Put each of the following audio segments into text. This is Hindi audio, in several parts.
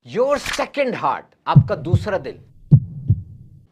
योर सेकंड हार्ट, आपका दूसरा दिल।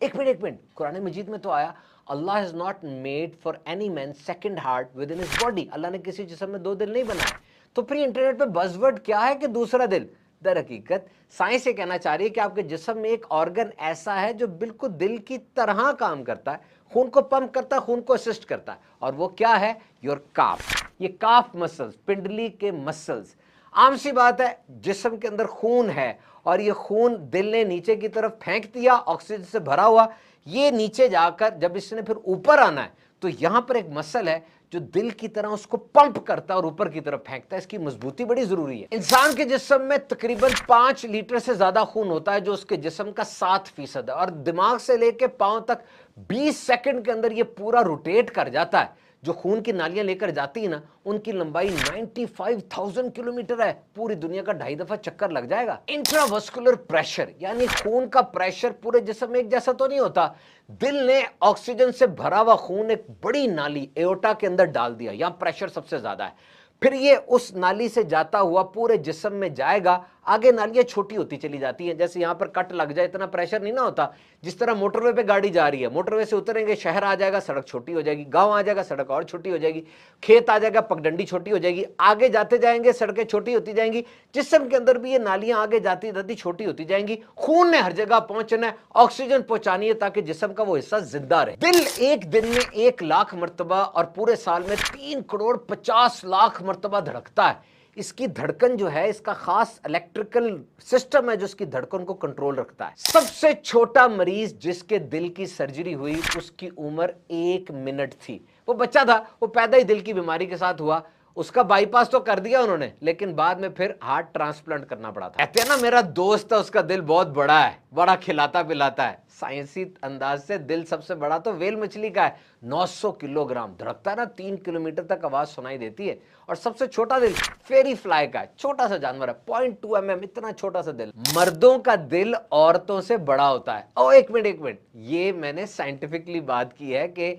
एक मिनट, कुरान मजीद में तो आया Allah has not made for any man second heart within his body. Allah ने किसी जिस्म में दो दिल नहीं बनाए। तो फिर इंटरनेट पे बज़वर्ड क्या है कि दूसरा दिल। दर हकीकत साइंस ये कहना चाह रही है कि आपके जिस्म में एक ऑर्गन ऐसा है जो बिल्कुल दिल की तरह काम करता है, खून को पंप करता है, खून को असिस्ट करता है, और वो क्या है? योर काफ। ये काफ मसल्स, पिंडली के मसल्स। आम सी बात है, जिस्म के अंदर खून है और ये खून दिल ने नीचे की तरफ फेंक दिया, ऑक्सीजन से भरा हुआ। ये नीचे जाकर जब इसने फिर ऊपर आना है तो यहां पर एक मसल है जो दिल की तरह उसको पंप करता है और ऊपर की तरफ फेंकता है। इसकी मजबूती बड़ी जरूरी है। इंसान के जिस्म में तकरीबन 5 लीटर से ज्यादा खून होता है, जो उसके जिस्म का 7% है, और दिमाग से लेके पांव तक 20 सेकंड के अंदर ये पूरा रोटेट कर जाता है। जो खून की नालियां लेकर जाती है ना, उनकी लंबाई 95,000 किलोमीटर है। पूरी दुनिया का 2.5 दफा चक्कर लग जाएगा। इंट्रावस्कुलर प्रेशर यानी खून का प्रेशर पूरे जिस्म में एक जैसा तो नहीं होता। दिल ने ऑक्सीजन से भरा हुआ खून एक बड़ी नाली एओर्टा के अंदर डाल दिया, यहां प्रेशर सबसे ज्यादा है। फिर ये उस नाली से जाता हुआ पूरे जिस्म में जाएगा। आगे नालियां छोटी होती चली जाती हैं, जैसे यहां पर कट लग जाए इतना प्रेशर नहीं ना होता। जिस तरह मोटरवे पे गाड़ी जा रही है, मोटरवे से उतरेंगे, शहर आ जाएगा, सड़क छोटी हो जाएगी, गांव आ जाएगा, सड़क और छोटी हो जाएगी, खेत आ जाएगा, पगडंडी छोटी हो जाएगी। आगे जाते जाएंगे, सड़कें छोटी होती जाएंगी। जिस्म के अंदर भी ये नालियां आगे जाती जाती छोटी होती जाएंगी। खून ने हर जगह पहुंचना है, ऑक्सीजन पहुंचानी है ताकि जिस्म का वो हिस्सा जिंदा रहे। दिल एक दिन में 1 लाख मरतबा और पूरे साल में 3,50,00,000 मरतबा धड़कता है। इसकी धड़कन जो है, इसका खास इलेक्ट्रिकल सिस्टम है जो इसकी धड़कन को कंट्रोल रखता है। सबसे छोटा मरीज जिसके दिल की सर्जरी हुई, उसकी उम्र 1 मिनट थी। वो बच्चा था, वो पैदा ही दिल की बीमारी के साथ हुआ। उसका बाईपास तो कर दिया उन्होंने, लेकिन बाद में फिर हार्ट ट्रांसप्लांट करना पड़ा था। कहते हैं ना, मेरा दोस्त है, उसका दिल बहुत बड़ा है, बड़ा खिलाता पिलाता है। साइंसी अंदाज से दिल सबसे बड़ा तो वेल मछली का है, 900 किलोग्राम धड़कता है ना, 3 किलोमीटर तक आवाज सुनाई देती है। और सबसे छोटा दिल फेरी फ्लाई का है, छोटा सा जानवर है, 0.2 mm, इतना छोटा सा दिल। मर्दों का दिल औरतों से बड़ा होता है। ओ एक मिनट, ये मैंने साइंटिफिकली बात की है कि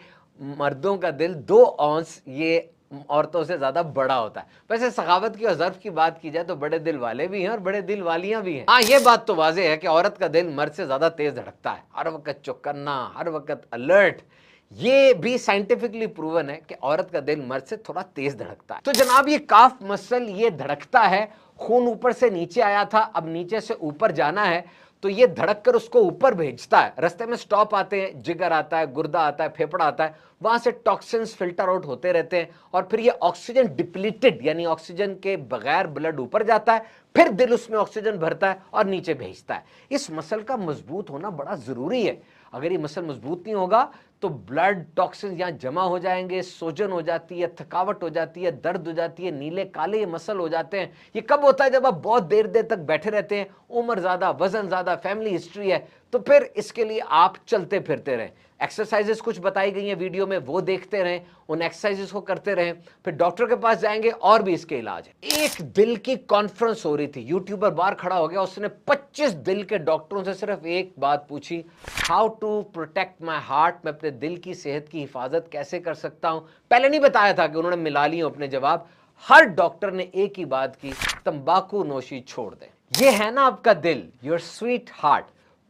मर्दों का दिल 2 औंस ये औरतों से ज्यादा बड़ा होता है। वैसे सखावत की और ज़र्फ की बात की जाए तो बड़े दिल वाले भी हैं और बड़े दिल वालियां भी हैं। हाँ, ये बात तो वाज़ेह है कि औरत का दिल मर्द से ज्यादा तेज धड़कता है, हर वक्त चौकन्ना, हर वक्त अलर्ट। ये भी साइंटिफिकली प्रूवन है कि औरत का दिल मर्द से थोड़ा तेज धड़कता है। तो जनाब, ये काफ मसल ये धड़कता है। खून ऊपर से नीचे आया था, अब नीचे से ऊपर जाना है, तो ये धड़क कर उसको ऊपर भेजता है। रास्ते में स्टॉप आते हैं, जिगर आता है, गुर्दा आता है, फेफड़ा आता है, वहां से टॉक्सिन्स फिल्टर आउट होते रहते हैं, और फिर ये ऑक्सीजन डिप्लीटेड यानी ऑक्सीजन के बगैर ब्लड ऊपर जाता है। फिर दिल उसमें ऑक्सीजन भरता है और नीचे भेजता है। इस मसल का मजबूत होना बड़ा जरूरी है। अगर ये मसल मजबूत नहीं होगा तो ब्लड टॉक्सिन यहां जमा हो जाएंगे, सोजन हो जाती है, थकावट हो जाती है, दर्द हो जाती है, नीले काले ये मसल हो जाते हैं। ये कब होता है? जब आप बहुत देर देर तक बैठे रहते हैं, उम्र ज्यादा, वजन ज्यादा, फैमिली हिस्ट्री है, तो फिर इसके लिए आप चलते फिरते रहें। एक्सरसाइजेस कुछ बताई गई हैं वीडियो में, वो देखते रहें, उन एक्सरसाइजेस को करते रहें। फिर डॉक्टर के पास जाएंगे और भी इसके इलाज है। एक दिल की कॉन्फ्रेंस हो रही थी, यूट्यूबर बाहर खड़ा हो गया, उसने 25 दिल के डॉक्टरों से सिर्फ एक बात पूछी, how to protect my heart, मैं अपने दिल की सेहत की हिफाजत कैसे कर सकता हूं। पहले नहीं बताया था कि उन्होंने मिला लिए अपने जवाब। हर डॉक्टर ने एक ही बात की, तंबाकू नोशी छोड़ दें। ये है ना आपका दिल, योर स्वीट हार्ट,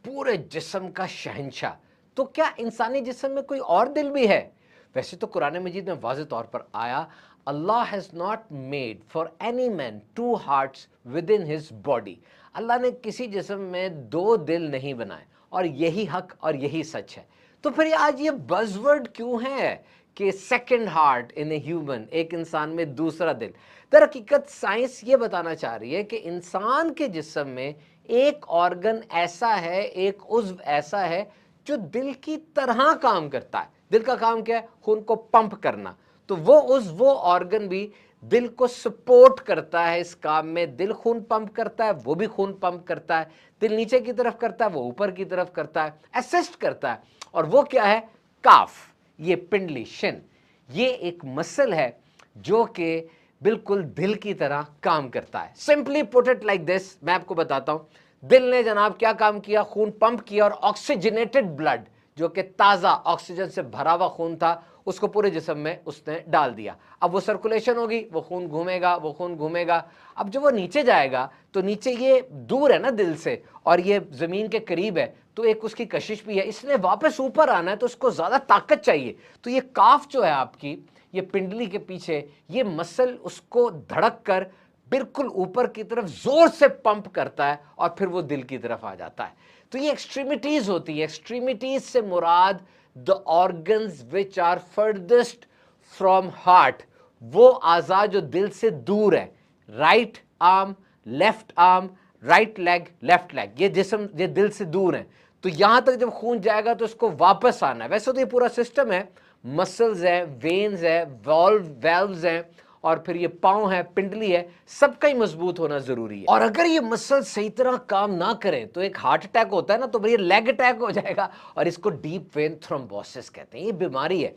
पूरे जिस्म का शहंशाह। तो क्या इंसानी जिस्म में कोई और दिल भी है? वैसे तो कुरान मजीद में वाज़ेह तौर पर आया, Allah has not made for any man 2 hearts within his body. Allah ने किसी जिस्म में 2 दिल नहीं बनाए, और यही हक और यही सच है। तो फिर आज ये बज़वर्ड क्यों है कि second heart in a human, एक इंसान में दूसरा दिल? दर हकीकत साइंस ये बताना चाह रही है कि इंसान के जिस्म में एक ऑर्गन ऐसा है, एक उज़्व ऐसा है जो दिल की तरह काम करता है। दिल का काम क्या है? खून को पंप करना। तो वो ऑर्गन भी दिल को सपोर्ट करता है इस काम में। दिल खून पंप करता है, वो भी खून पंप करता है। दिल नीचे की तरफ करता है, वो ऊपर की तरफ करता है, असिस्ट करता है। और वो क्या है? काफ, ये पिंडली, शिन, ये एक मसल है जो कि बिल्कुल दिल की तरह काम करता है। Simply put it like this, मैं आपको बताता हूं। दिल ने जनाब क्या काम किया? खून पंप किया और ऑक्सीजनेटेड ब्लड जो कि ताज़ा ऑक्सीजन से भरा हुआ खून था, उसको पूरे जिस्म में उसने डाल दिया। अब वो सर्कुलेशन होगी, वो खून घूमेगा, वो खून घूमेगा। अब जब वो नीचे जाएगा तो नीचे ये दूर है ना दिल से और ये ज़मीन के करीब है, तो एक उसकी कशिश भी है, इसने वापस ऊपर आना है तो उसको ज़्यादा ताकत चाहिए। तो ये काफ जो है आपकी, ये पिंडली के पीछे, ये मसल उसको धड़क कर बिल्कुल ऊपर की तरफ जोर से पंप करता है और फिर वो दिल की तरफ आ जाता है। तो ये एक्सट्रीमिटीज होती है। एक्सट्रीमिटीज से मुराद the organs which are farthest from heart, वो आज़ा जो दिल से दूर है। Right arm, left arm, right leg, left leg, ये जिस्म, ये दिल से दूर है। तो यहां तक जब खून जाएगा तो इसको वापस आना है। वैसे तो ये पूरा सिस्टम है, मसल्स है, वेन्स है, वेल्व्स हैं, और फिर ये पांव है, पिंडली है, सबका ही मजबूत होना जरूरी है। और अगर ये मसल सही तरह काम ना करें तो एक हार्ट अटैक होता है ना, तो ये लेग अटैक हो जाएगा और इसको डीप वेन थ्रोम्बोसिस कहते हैं। ये बीमारी है,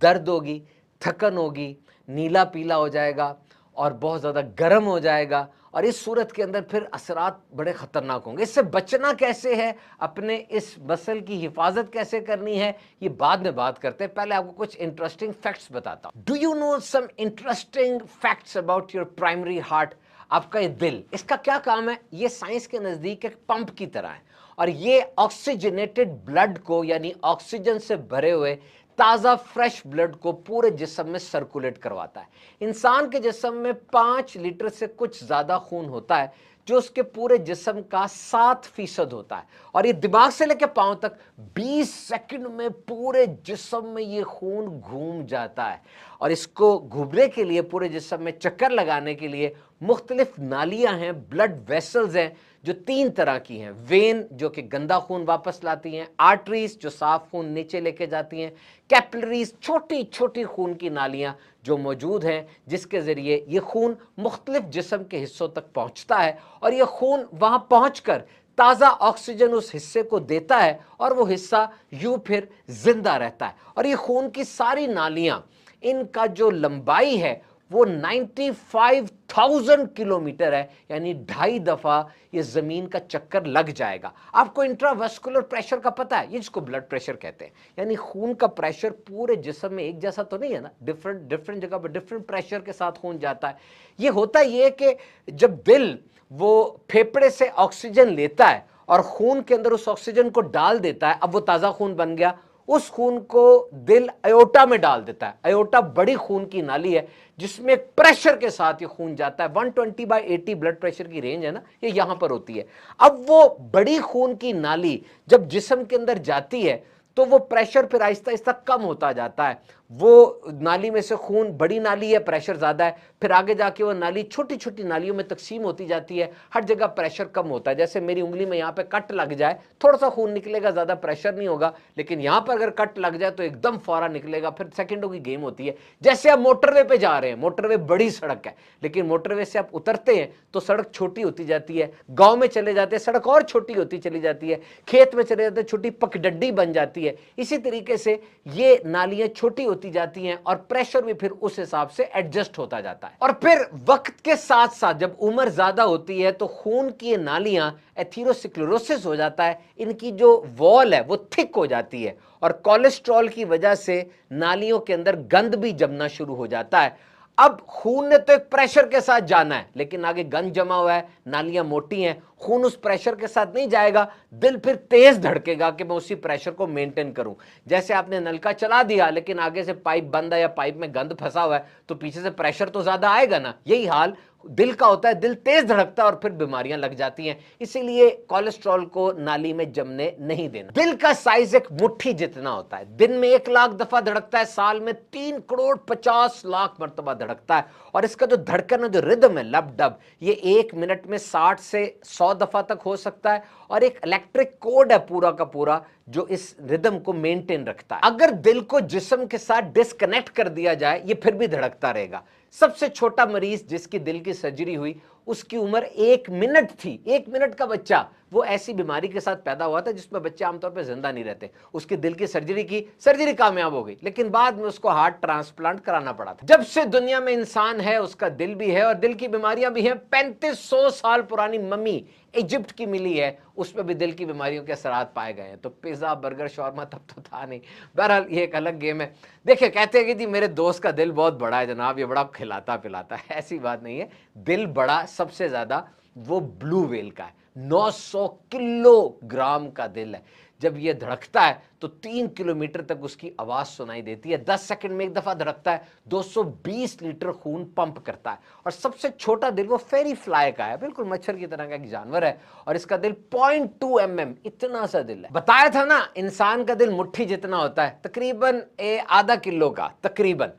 दर्द होगी, थकन होगी, नीला पीला हो जाएगा और बहुत ज्यादा गर्म हो जाएगा, और इस सूरत के अंदर फिर असरात बड़े खतरनाक होंगे। इससे बचना कैसे है, अपने इस मसल की हिफाजत कैसे करनी है, ये बाद में बात करते हैं। पहले आपको कुछ इंटरेस्टिंग फैक्ट्स बताता हूं। Do you know some interesting facts about your primary heart? आपका ये दिल, इसका क्या काम है? ये साइंस के नजदीक एक पंप की तरह है, और ये ऑक्सीजनेटेड ब्लड को, यानी ऑक्सीजन से भरे हुए ताज़ा फ्रेश ब्लड को पूरे जिस्म में सर्कुलेट करवाता है। इंसान के जिस्म में 5 लीटर से कुछ ज़्यादा खून होता है, जो उसके पूरे जिस्म का 7% होता है, और ये दिमाग से लेकर पांव तक 20 सेकंड में पूरे जिस्म में ये खून घूम जाता है। और इसको घूमने के लिए, पूरे जिस्म में चक्कर लगाने के लिए मुख्तलिफ नालियां हैं, ब्लड वेसल्स हैं, जो 3 तरह की हैं। वेन जो कि गंदा खून वापस लाती हैं, आर्टरीज जो साफ खून नीचे लेके जाती हैं, कैपिलरीज छोटी छोटी खून की नालियां जो मौजूद हैं, जिसके जरिए ये खून मुख्तलिफ जिस्म के हिस्सों तक पहुंचता है, और ये खून वहां पहुंचकर ताज़ा ऑक्सीजन उस हिस्से को देता है, और वो हिस्सा यूं फिर जिंदा रहता है। और ये खून की सारी नालियां, इनका जो लंबाई है वो 95,000 किलोमीटर है, यानी 2.5 दफा ये जमीन का चक्कर लग जाएगा। आपको इंट्रावेस्कुलर प्रेशर का पता है, ये जिसको ब्लड प्रेशर कहते हैं, यानी खून का प्रेशर पूरे जिस्म में एक जैसा तो नहीं है ना, डिफरेंट जगह पर डिफरेंट प्रेशर के साथ खून जाता है। ये होता ये कि जब दिल वो फेफड़े से ऑक्सीजन लेता है और खून के अंदर उस ऑक्सीजन को डाल देता है, अब वो ताज़ा खून बन गया, उस खून को दिल अयोटा में डाल देता है। अयोटा बड़ी खून की नाली है जिसमें प्रेशर के साथ ये खून जाता है। 120/80 ब्लड प्रेशर की रेंज है ना, ये यहां पर होती है। अब वो बड़ी खून की नाली जब जिस्म के अंदर जाती है तो वो प्रेशर फिर आहिस्ता आहिस्ता कम होता जाता है। वो नाली में से खून, बड़ी नाली है, प्रेशर ज्यादा है, फिर आगे जाके वो नाली छोटी छोटी नालियों में तकसीम होती जाती है, हर जगह प्रेशर कम होता है। जैसे मेरी उंगली में यहाँ पे कट लग जाए, थोड़ा सा खून निकलेगा, ज्यादा प्रेशर नहीं होगा, लेकिन यहाँ पर अगर कट लग जाए तो एकदम फौरा निकलेगा, फिर सेकंडों की गेम होती है। जैसे आप मोटरवे पे जा रहे हैं, मोटरवे बड़ी सड़क है, लेकिन मोटरवे से आप उतरते हैं तो सड़क छोटी होती जाती है, गाँव में चले जाते हैं सड़क और छोटी होती चली जाती है, खेत में चले जाते हैं छोटी पगडंडी बन जाती है। इसी तरीके से ये नालियां छोटी होती जाती हैं और प्रेशर भी फिर उस हिसाब से एडजस्ट होता जाता है। और फिर वक्त के साथ साथ जब उम्र ज्यादा होती है तो खून की ये नालियां एथेरोस्क्लेरोसिस हो जाता है, इनकी जो वॉल है वो थिक हो जाती है, और कोलेस्ट्रॉल की वजह से नालियों के अंदर गंद भी जमना शुरू हो जाता है। अब खून ने तो एक प्रेशर के साथ जाना है, लेकिन आगे गंद जमा हुआ है, नालियां मोटी हैं, खून उस प्रेशर के साथ नहीं जाएगा, दिल फिर तेज धड़केगा कि मैं उसी प्रेशर को मेंटेन करूं। जैसे आपने नलका चला दिया लेकिन आगे से पाइप बंद है या पाइप में गंद फंसा हुआ है, तो पीछे से प्रेशर तो ज्यादा आएगा ना। यही हाल दिल का होता है, दिल तेज धड़कता है और फिर बीमारियां लग जाती हैं। इसीलिए कोलेस्ट्रॉल को नाली में जमने नहीं देना। दिल का साइज एक मुट्ठी जितना होता है, दिन में 1 लाख दफा धड़कता है, साल में 3,50,00,000 मरतबा धड़कता है। और इसका जो धड़कन है, जो रिदम है, लब डब, ये 1 मिनट में 60 से 100 दफा तक हो सकता है, और एक इलेक्ट्रिक कोड है पूरा का पूरा जो इस रिदम को मेंटेन रखता है। अगर दिल को जिस्म के साथ डिस्कनेक्ट कर दिया जाए, ये फिर भी धड़कता रहेगा। सबसे छोटा मरीज जिसकी दिल की सर्जरी हुई, उसकी उम्र 1 मिनट थी। 1 मिनट का बच्चा, वो ऐसी बीमारी के साथ पैदा हुआ था जिसमें बच्चे आमतौर पर जिंदा नहीं रहते। उसकी दिल की सर्जरी की, सर्जरी कामयाब हो गई, लेकिन बाद में उसको हार्ट ट्रांसप्लांट कराना पड़ा था। जब से दुनिया में इंसान है उसका दिल भी है और दिल की बीमारियां भी हैं। 3500 साल पुरानी मम्मी इजिप्ट की मिली है, उसमें भी दिल की बीमारियों के असरात पाए गए हैं। तो पिज़्ज़ा, बर्गर, शॉर्मा तब तो था नहीं। बहरहाल ये एक अलग गेम है। देखिए, कहते हैं कि जी मेरे दोस्त का दिल बहुत बड़ा है जनाब, ये बड़ा खिलाता पिलाता है। ऐसी बात नहीं है। दिल बड़ा सबसे ज़्यादा वो ब्लू व्हेल का है। 900 किलोग्राम का दिल है। जब ये धड़कता है तो 3 किलोमीटर तक उसकी आवाज सुनाई देती है। 10 सेकंड में एक दफा धड़कता है, 220 लीटर खून पंप करता है। और सबसे छोटा दिल वो फेरी फ्लाई का है, बिल्कुल मच्छर की तरह का एक जानवर है, और इसका दिल 0.2 mm, इतना सा दिल है। बताया था ना, इंसान का दिल मुट्ठी जितना होता है, तकरीबन आधा किलो का तकरीबन,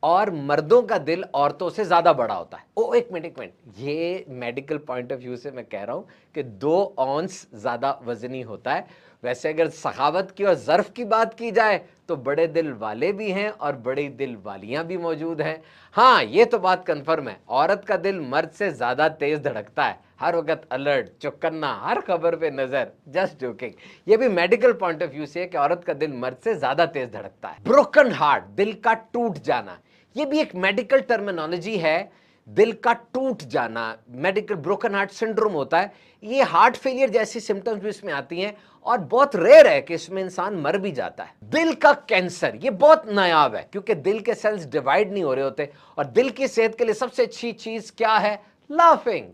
और मर्दों का दिल औरतों से ज्यादा बड़ा होता है। ओ एक मिनट, ये मेडिकल पॉइंट ऑफ व्यू से मैं कह रहा हूं कि 2 औंस ज्यादा वजनी होता है। वैसे अगर सखावत की और ज़र्फ की बात की जाए तो बड़े दिल वाले भी हैं और बड़ी दिल वालियां भी मौजूद हैं। हाँ, ये तो बात कंफर्म है, औरत का दिल मर्द से ज्यादा तेज धड़कता है, हर वक्त अलर्ट, चौकन्ना, हर खबर पे नजर। Just joking. ये भी मेडिकल पॉइंट ऑफ व्यू से है कि औरत का दिल मर्द से ज्यादा तेज धड़कता है। ब्रोकन हार्ट, दिल का टूट जाना, ये भी एक मेडिकल टर्मिनोलॉजी है। दिल का टूट जाना, मेडिकल ब्रोकन हार्ट सिंड्रोम होता है। ये हार्ट फेलियर जैसी सिम्टम्स भी इसमें आती हैं, और बहुत रेयर है कि इसमें इंसान मर भी जाता है। दिल का कैंसर, ये बहुत नायाब है क्योंकि दिल के सेल्स डिवाइड नहीं हो रहे होते, और दिल की सेहत के लिए सबसे अच्छी चीज क्या है? लाफिंग,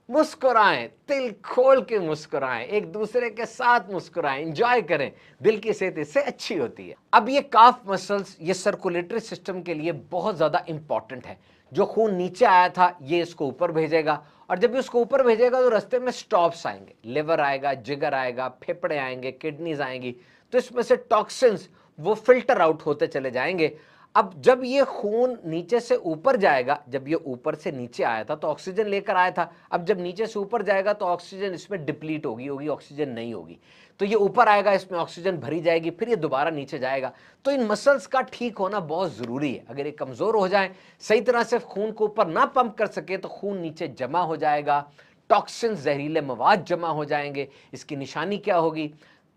मुस्कुराएं, दिल खोल के मुस्कुराएं, एक दूसरे के साथ मुस्कुराएं, एंजॉय करें, दिल की सेहत इससे अच्छी होती है। अब ये काफ मसल्स, ये सर्कुलेटरी सिस्टम के लिए बहुत ज्यादा इंपॉर्टेंट है। जो खून नीचे आया था ये इसको ऊपर भेजेगा, और जब भी उसको ऊपर भेजेगा तो रास्ते में स्टॉप्स आएंगे, लिवर आएगा, जिगर आएगा, फेफड़े आएंगे, किडनीज आएंगी, तो इसमें से टॉक्सिन्स वो फिल्टर आउट होते चले जाएंगे। अब जब ये खून नीचे से ऊपर जाएगा, जब ये ऊपर से नीचे आया था तो ऑक्सीजन लेकर आया था, अब जब नीचे से ऊपर जाएगा तो ऑक्सीजन इसमें डिप्लीट होगी, ऑक्सीजन नहीं होगी, तो ये ऊपर आएगा, इसमें ऑक्सीजन भरी जाएगी, फिर ये दोबारा नीचे जाएगा। तो इन मसल्स का ठीक होना बहुत जरूरी है। अगर ये कमजोर हो जाए, सही तरह से खून को ऊपर ना पंप कर सके, तो खून नीचे जमा हो जाएगा, टॉक्सिन, जहरीले मवाद जमा हो जाएंगे। इसकी निशानी क्या होगी?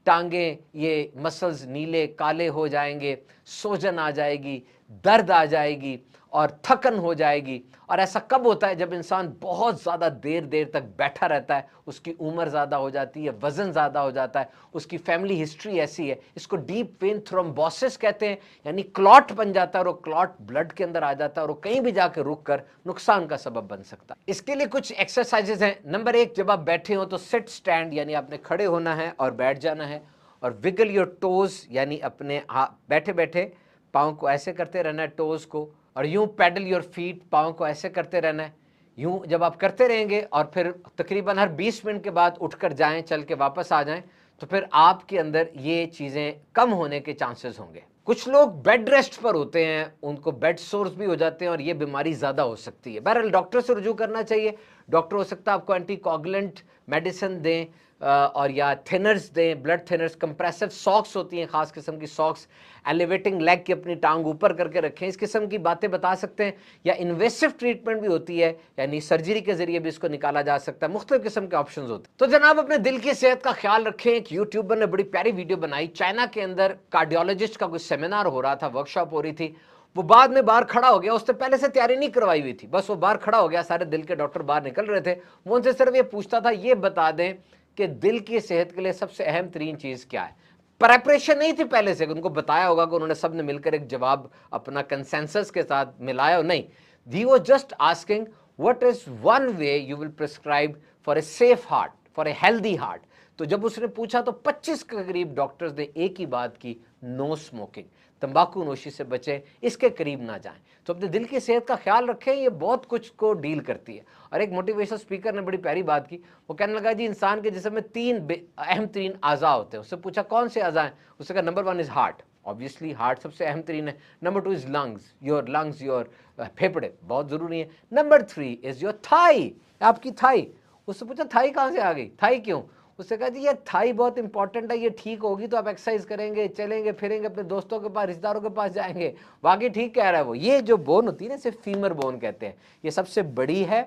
टांगे, ये मसल्स नीले काले हो जाएंगे, सूजन आ जाएगी, दर्द आ जाएगी, और थकन हो जाएगी। और ऐसा कब होता है? जब इंसान बहुत ज़्यादा देर तक बैठा रहता है, उसकी उम्र ज़्यादा हो जाती है, वज़न ज़्यादा हो जाता है, उसकी फैमिली हिस्ट्री ऐसी है। इसको डीप वेन थ्रोम्बोसिस कहते हैं, यानी क्लॉट बन जाता है, और वो क्लॉट ब्लड के अंदर आ जाता है, और वो कहीं भी जाकर रुक कर नुकसान का सबब बन सकता है। इसके लिए कुछ एक्सरसाइजेज हैं। नंबर 1, जब आप बैठे हो तो सिट स्टैंड, यानी आपने खड़े होना है और बैठ जाना है, और विगल योर टोज, यानी अपने बैठे बैठे पाँव को ऐसे करते रहना है, टोज को, और यूं पैडल योर फीट, पाँव को ऐसे करते रहना है। यूं जब आप करते रहेंगे और फिर तकरीबन हर 20 मिनट के बाद उठकर जाएं, चल के वापस आ जाएं, तो फिर आपके अंदर ये चीज़ें कम होने के चांसेस होंगे। कुछ लोग बेड रेस्ट पर होते हैं, उनको बेड सोर्स भी हो जाते हैं, और ये बीमारी ज़्यादा हो सकती है। बहरहाल डॉक्टर से रुजू करना चाहिए। डॉक्टर हो सकता है आपको एंटीकोगुलेंट मेडिसिन दें, और या थिनर्स दें, ब्लड थिनर्स, कंप्रेसिव सॉक्स होती हैं, खास किस्म की सॉक्स, एलिवेटिंग लेग की अपनी टांग ऊपर करके रखें, इस किस्म की बातें बता सकते हैं। या इन्वेसिव ट्रीटमेंट भी होती है, यानी सर्जरी के जरिए भी इसको निकाला जा सकता है। मुख्तलिफ किस्म के ऑप्शंस होते हैं। तो जनाब, अपने दिल की सेहत का ख्याल रखें। एक यूट्यूबर ने बड़ी प्यारी वीडियो बनाई, चाइना के अंदर कार्डियोलॉजिस्ट का कोई सेमिनार हो रहा था, वर्कशॉप हो रही थी। वो बाद में बाहर खड़ा हो गया, उसने पहले से तैयारी नहीं करवाई हुई थी, बस वो बाहर खड़ा हो गया, सारे दिल के डॉक्टर बाहर निकल रहे थे, वो उनसे सिर्फ ये पूछता था, ये बता दें कि दिल की सेहत के लिए सबसे अहम तरीन चीज क्या है। प्रेपरेशन नहीं थी पहले से, उनको बताया होगा कि उन्होंने सबने मिलकर एक जवाब अपना कंसेंसस के साथ मिलाया हो, नहीं। He was just asking what is one way you will prescribe for a safe heart, for a healthy heart. तो जब उसने पूछा तो 25 के करीब डॉक्टर्स ने एक ही बात की, नो स्मोकिंग, तंबाकू नोशी से बचें, इसके करीब ना जाएं। तो अपने दिल की सेहत का ख्याल रखें, ये बहुत कुछ को डील करती है। और एक मोटिवेशनल स्पीकर ने बड़ी प्यारी बात की, वो कहने लगा जी इंसान के जिस्म में 3 अहम तरीन आज़ा होते हैं। उससे पूछा कौन से आज़ा हैं? उससे कहा number 1 is heart, obviously heart सबसे अहम तरीन है। नंबर 2 इज़ लंग्स, योर फेफड़े बहुत ज़रूरी है। नंबर 3 इज़ योर थाई, आपकी थाई। उससे पूछा थाई कहाँ से आ गई, थाई क्यों? उससे कहा जी ये थाई बहुत इंपॉर्टेंट है, ये ठीक होगी तो आप एक्सरसाइज करेंगे, चलेंगे फिरेंगे, अपने दोस्तों के पास, रिश्तेदारों के पास जाएंगे। वाकई ठीक कह रहा है वो। ये जो बोन होती है ना, सिर्फ फीमर बोन कहते हैं, ये सबसे बड़ी है,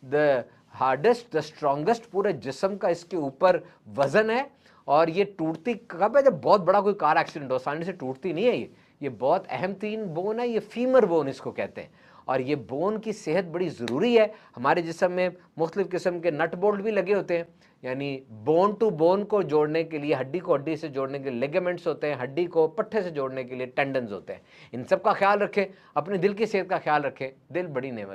द हार्डेस्ट, द स्ट्रॉन्गेस्ट, पूरे जिस्म का इसके ऊपर वजन है। और ये टूटती कब है? जब बहुत बड़ा कोई कार एक्सीडेंट हो, आसानी से टूटती नहीं है ये बहुत अहम 3 बोन है, ये फीमर बोन इसको कहते हैं। और ये बोन की सेहत बड़ी ज़रूरी है। हमारे जिस्म में मुख्तलिफ़ किस्म के नट बोल्ट भी लगे होते हैं, यानी बोन टू बोन को जोड़ने के लिए, हड्डी को हड्डी से जोड़ने के लिए लिगामेंट्स होते हैं, हड्डी को पट्टे से जोड़ने के लिए टेंडन्स होते हैं। इन सब का ख्याल रखें, अपने दिल की सेहत का ख्याल रखें। दिल बड़ी नेमत